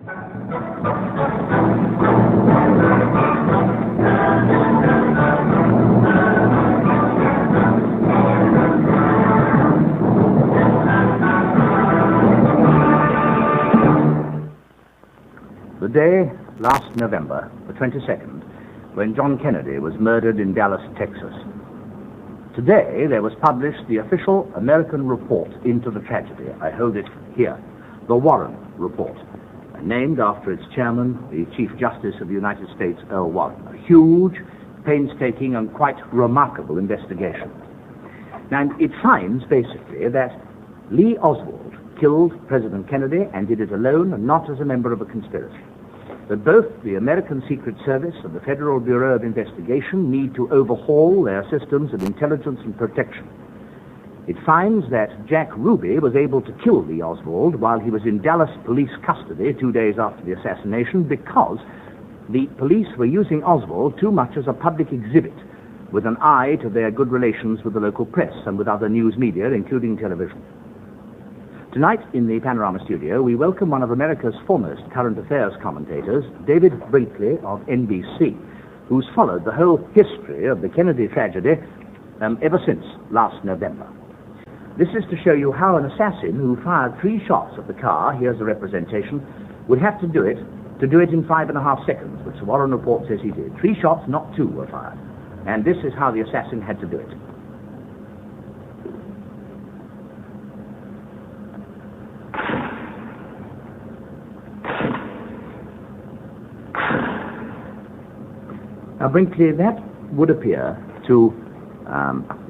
The day last November, the 22nd, when John Kennedy was murdered in Dallas, Texas. Today, there was published the official American report into the tragedy. I hold it here, the Warren Report, named after its chairman, the Chief Justice of the United States, Earl Warren. A huge, painstaking, and quite remarkable investigation. Now, it finds, basically, that Lee Oswald killed President Kennedy and did it alone and not as a member of a conspiracy. That both the American Secret Service and the Federal Bureau of Investigation need to overhaul their systems of intelligence and protection. It finds that Jack Ruby was able to kill Lee Oswald while he was in Dallas police custody 2 days after the assassination because the police were using Oswald too much as a public exhibit with an eye to their good relations with the local press and with other news media, including television. Tonight, in the Panorama studio, we welcome one of America's foremost current affairs commentators, David Brinkley of NBC, who's followed the whole history of the Kennedy tragedy ever since last November. This is to show you how an assassin who fired 3 shots at the car, here's the representation, would have to do it in 5.5 seconds, which the Warren Report says he did. 3 shots, not 2 were fired. And this is how the assassin had to do it. Now, Brinkley, that would appear to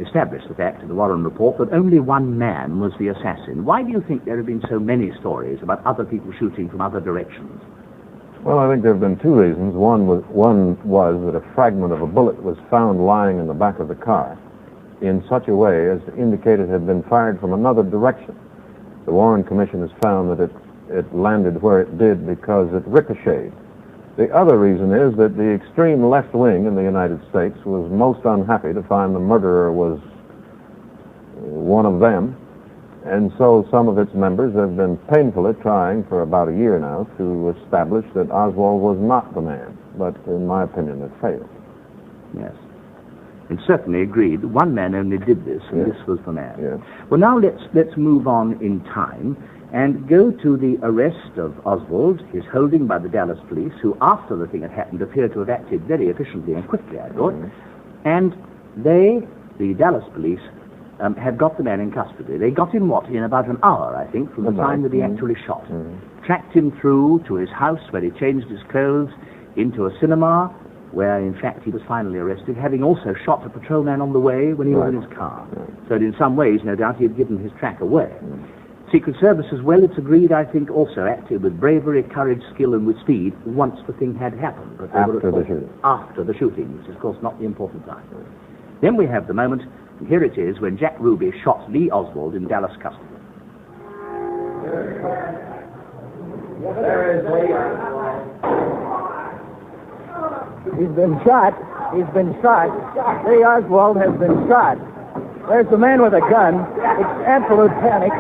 establish the fact in the Warren Report that only one man was the assassin. Why do you think there have been so many stories about other people shooting from other directions? Well, I think there have been 2 reasons. One was that a fragment of a bullet was found lying in the back of the car in such a way as to indicate it had been fired from another direction. The Warren Commission has found that it landed where it did because it ricocheted. The other reason is that the extreme left wing in the United States was most unhappy to find the murderer was one of them, and so some of its members have been painfully trying for about a year now to establish that Oswald was not the man, but in my opinion it failed. Yes. And certainly agreed. One man only did this, and yes. This was the man. Yes. Well, now let's move on in time and go to the arrest of Oswald, his holding by the Dallas police, who, after the thing had happened, appeared to have acted very efficiently and quickly, I thought. Mm-hmm. And they, the Dallas police, had got the man in custody. They got him, in about an hour, I think, from the time that he actually shot. Mm-hmm. Tracked him through to his house, where he changed his clothes, into a cinema, where, in fact, he was finally arrested, having also shot a patrolman on the way when he was in his car. Right. So in some ways, no doubt, he had given his track away. Mm-hmm. Secret Service as well, it's agreed, I think, also acted with bravery, courage, skill, and with speed once the thing had happened. But after the shooting. After the shooting, which is, of course, not the important time. Then we have the moment, and here it is, when Jack Ruby shot Lee Oswald in Dallas custody. There is Lee. He's been shot. He's been shot. Lee Oswald has been shot. There's the man with a gun. It's absolute panic.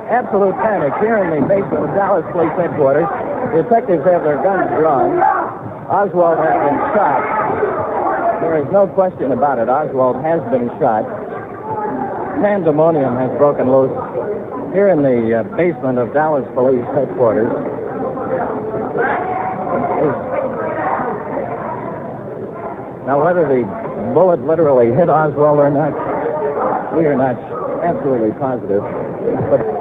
Absolute panic here in the basement of Dallas Police Headquarters. Detectives have their guns drawn. Oswald has been shot. There is no question about it. Oswald has been shot. Pandemonium has broken loose here in the basement of Dallas Police Headquarters. Now, whether the bullet literally hit Oswald or not, we are not absolutely positive. But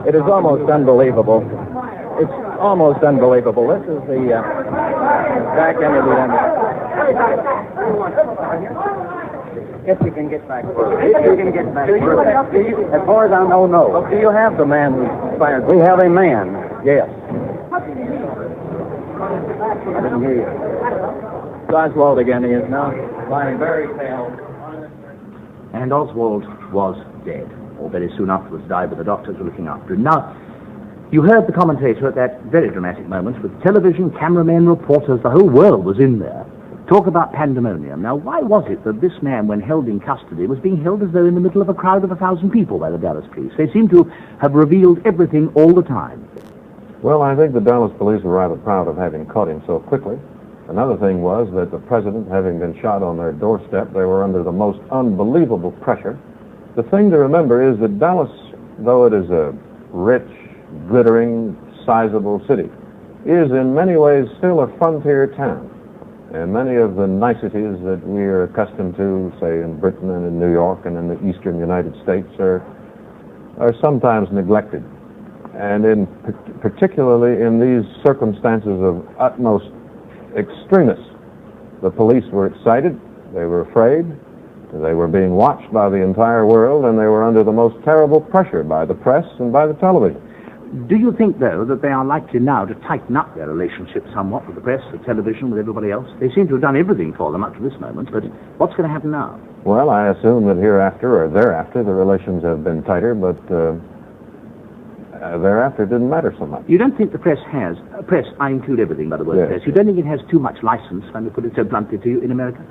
it is almost unbelievable. It's almost unbelievable. This is the back end of the end. If you can get back. If you can get back. As far as I know, no. Well, do you have the man who fired? We have a man. Yes. I didn't hear you. It's Oswald again. He is now lying very pale. And Oswald was dead, or very soon afterwards died, but the doctors were looking after him. Now, you heard the commentator at that very dramatic moment, with television, cameramen, reporters, the whole world was in there. Talk about pandemonium. Now, why was it that this man, when held in custody, was being held as though in the middle of a crowd of 1,000 people by the Dallas police? They seem to have revealed everything all the time. Well, I think the Dallas police were rather proud of having caught him so quickly. Another thing was that the president, having been shot on their doorstep, they were under the most unbelievable pressure. The thing to remember is that Dallas, though it is a rich, glittering, sizable city, is in many ways still a frontier town. And many of the niceties that we are accustomed to, say, in Britain and in New York and in the eastern United States, are sometimes neglected. And particularly in these circumstances of utmost extremis, the police were excited, they were afraid, they were being watched by the entire world, and they were under the most terrible pressure by the press and by the television. Do you think, though, that they are likely now to tighten up their relationship somewhat with the press, the television, with everybody else? They seem to have done everything for them up to this moment, but what's going to happen now? Well, I assume that hereafter or thereafter the relations have been tighter, but thereafter it didn't matter so much. You don't think the press has, press, I include everything by the word, yes, press, you don't think it has too much license, when they put it so bluntly to you, in America?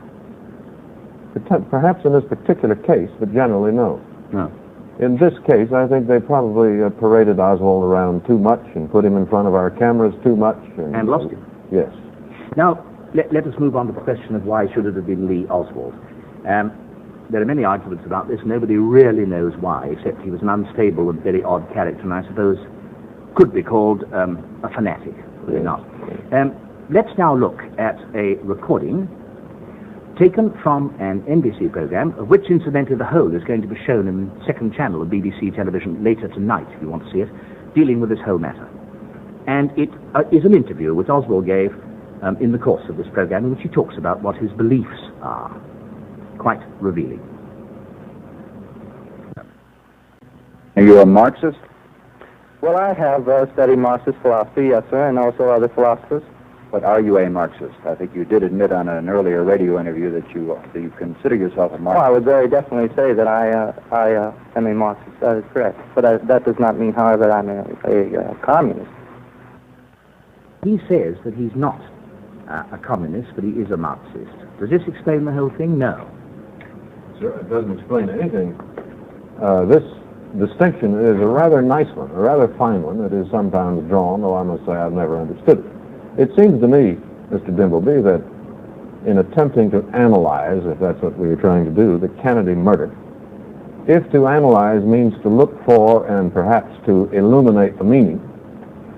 Perhaps in this particular case, but generally no. No. In this case, I think they probably paraded Oswald around too much and put him in front of our cameras too much. And lost him. Yes. Now, let us move on to the question of why should it have been Lee Oswald. There are many arguments about this. Nobody really knows why, except he was an unstable and very odd character, and I suppose could be called a fanatic, really yes. not. Let's now look at a recording taken from an NBC program, of which, incidentally, the whole is going to be shown in the second channel of BBC television later tonight, if you want to see it, dealing with this whole matter. And it is an interview which Oswald gave in the course of this program, in which he talks about what his beliefs are. Quite revealing. Are you a Marxist? Well, I have studied Marxist philosophy, yes, sir, and also other philosophers. But are you a Marxist? I think you did admit on an earlier radio interview that you consider yourself a Marxist. Well, I would very definitely say that I am a Marxist. That is correct. But that does not mean, however, that I'm a communist. He says that he's not a communist, but he is a Marxist. Does this explain the whole thing? No. Sir, it doesn't explain anything. This distinction is a rather nice one, a rather fine one. It is sometimes drawn, though I must say I've never understood it. It seems to me, Mr. Dimbleby, that in attempting to analyze, if that's what we were trying to do, the Kennedy murder, if to analyze means to look for and perhaps to illuminate the meaning,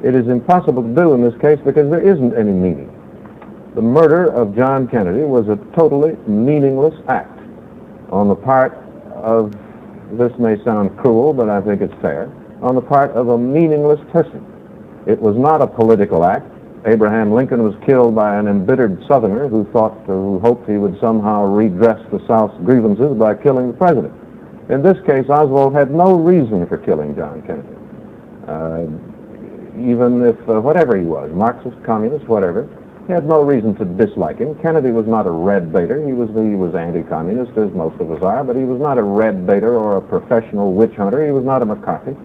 it is impossible to do in this case because there isn't any meaning. The murder of John Kennedy was a totally meaningless act on the part of, this may sound cruel, but I think it's fair, on the part of a meaningless person. It was not a political act. Abraham Lincoln was killed by an embittered Southerner who hoped he would somehow redress the South's grievances by killing the president. In this case, Oswald had no reason for killing John Kennedy. Even if, whatever he was, Marxist, communist, whatever, he had no reason to dislike him. Kennedy was not a red baiter. He was anti-communist, as most of us are, but he was not a red baiter or a professional witch hunter. He was not a McCarthy.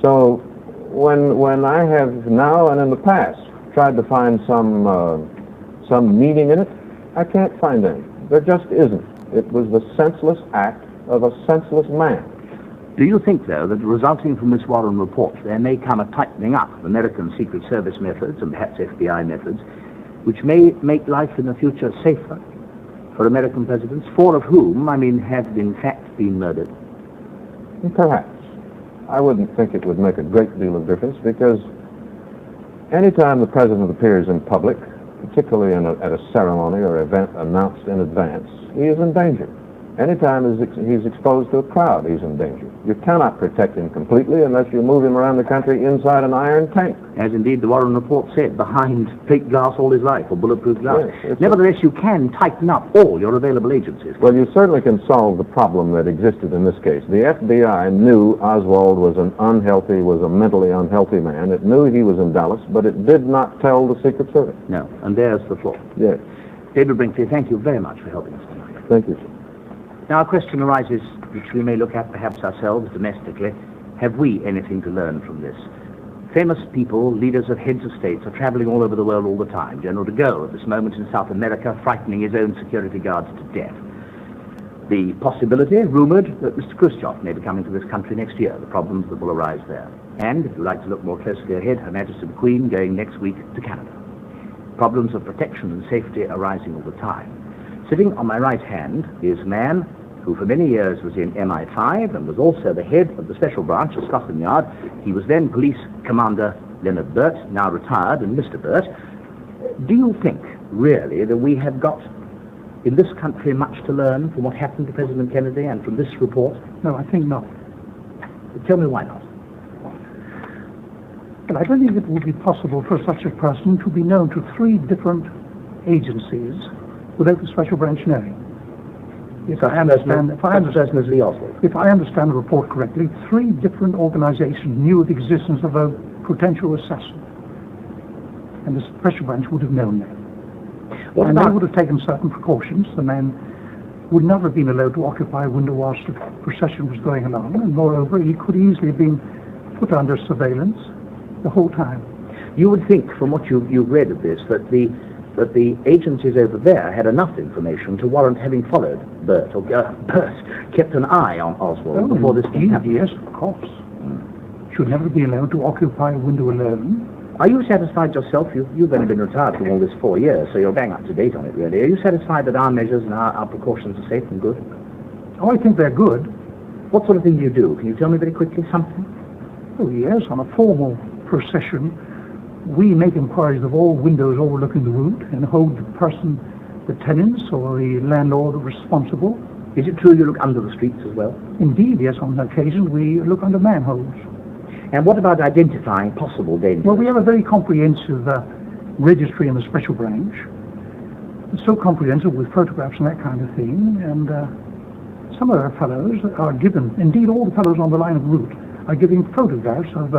So when I have now and in the past tried to find some meaning in it, I can't find any. There just isn't. It was the senseless act of a senseless man. Do you think, though, that resulting from this Warren report, there may come a tightening up of American Secret Service methods and perhaps FBI methods, which may make life in the future safer for American presidents, four of whom, have in fact been murdered? Perhaps. I wouldn't think it would make a great deal of difference because anytime the president appears in public, particularly at a ceremony or event announced in advance, he is in danger. Anytime he's exposed to a crowd, he's in danger. You cannot protect him completely unless you move him around the country inside an iron tank. As indeed the Warren report said, behind plate glass all his life, or bulletproof glass. Yes, nevertheless, you can tighten up all your available agencies. Well, you certainly can solve the problem that existed in this case. The FBI knew Oswald was a mentally unhealthy man. It knew he was in Dallas, but it did not tell the Secret Service. No, and there's the flaw. Yes. David Brinkley, thank you very much for helping us tonight. Thank you, sir. Now, a question arises, which we may look at perhaps ourselves domestically. Have we anything to learn from this? Famous people, leaders of heads of states, are traveling all over the world all the time. General de Gaulle, at this moment in South America, frightening his own security guards to death. The possibility, rumored, that Mr. Khrushchev may be coming to this country next year, the problems that will arise there. And, if you like to look more closely ahead, Her Majesty the Queen going next week to Canada. Problems of protection and safety arising all the time. Sitting on my right hand is a man who for many years was in MI5 and was also the head of the special branch of Scotland Yard. He was then Police Commander Leonard Burt, now retired, and Mr. Burt. Do you think, really, that we have got, in this country, much to learn from what happened to President Kennedy and from this report? No, I think not. Tell me why not. Well, I don't think it would be possible for such a person to be known to 3 different agencies without the special branch knowing. If I understand the report correctly, 3 different organizations knew of the existence of a potential assassin. And the special branch would have known that. And they would have taken certain precautions. The man would never have been allowed to occupy a window whilst the procession was going along. And moreover, he could easily have been put under surveillance the whole time. You would think, from what you've read of this, that the agencies over there had enough information to warrant having followed Burt, kept an eye on Oswald before this came happened. Yes, of course. Should never be allowed to occupy a window alone. Are you satisfied yourself? You've only been retired from all this 4 years, so you're bang up to date on it, really. Are you satisfied that our measures and our precautions are safe and good? Oh, I think they're good. What sort of thing do you do? Can you tell me very quickly something? Oh, yes, on a formal procession, we make inquiries of all windows overlooking the route and hold the person, the tenants or the landlord responsible. Is it true you look under the streets as well? Indeed, yes, on occasion we look under manholes. And what about identifying possible dangers? Well, we have a very comprehensive registry in the special branch. It's so comprehensive with photographs and that kind of thing, and some of our fellows are given, indeed all the fellows on the line of route, are giving photographs of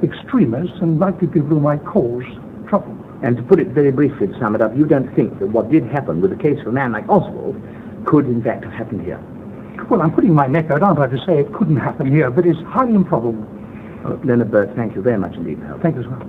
extremists and likely people who might cause trouble. And to put it very briefly, to sum it up, you don't think that what did happen with the case of a man like Oswald could in fact have happened here? Well, I'm putting my neck out, aren't I, to say it couldn't happen here, but it's highly improbable. Leonard Burt, thank you very much indeed. Thank you, sir.